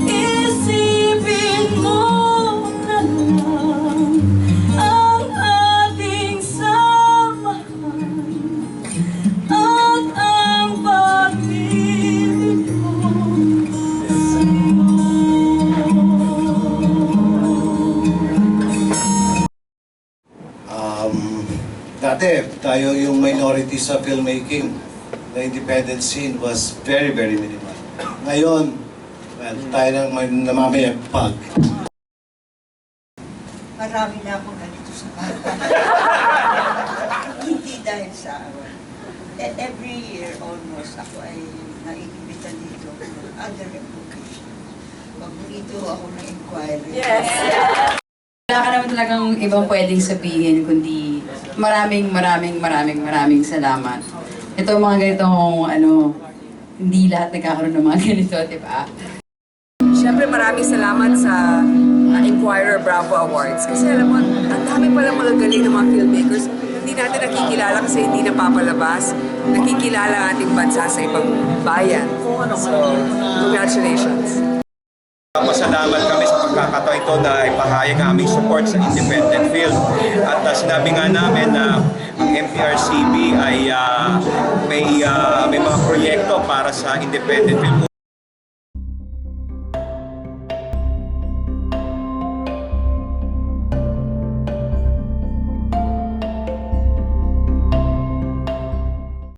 Isipin mo na lang ang ating samahan at ang pag-ibig ko sa'yo. Dati, tayo yung minority sa filmmaking. The independent scene was very, very minimal. Ngayon, well, tayo nang namamayagpag. Marami na akong ganito sa bata. Hindi dahil sa awan. Every year almost ako ay naiibitan dito for other occasion. Pag dito ako na-inquiry. Yes! Wala ka naman talagang ibang pwedeng sabihin kundi maraming salamat. Ito mga ganitong hindi lahat nagkakaroon ng mga ganito, di ba? Siyempre maraming salamat sa Inquirer Bravo Awards kasi alam mo, ang dami pala magagaling ng mga filmmakers. Hindi natin nakikilala kasi hindi napapalabas. Nakikilala ang ating bansa sa ibang bayan. So, congratulations. Pasalamat kami sa pagkakataon ito na ipahayag ang aming support sa independent film. At sinabi nga namin na ang MTRCB ay may mga proyekto para sa independent film.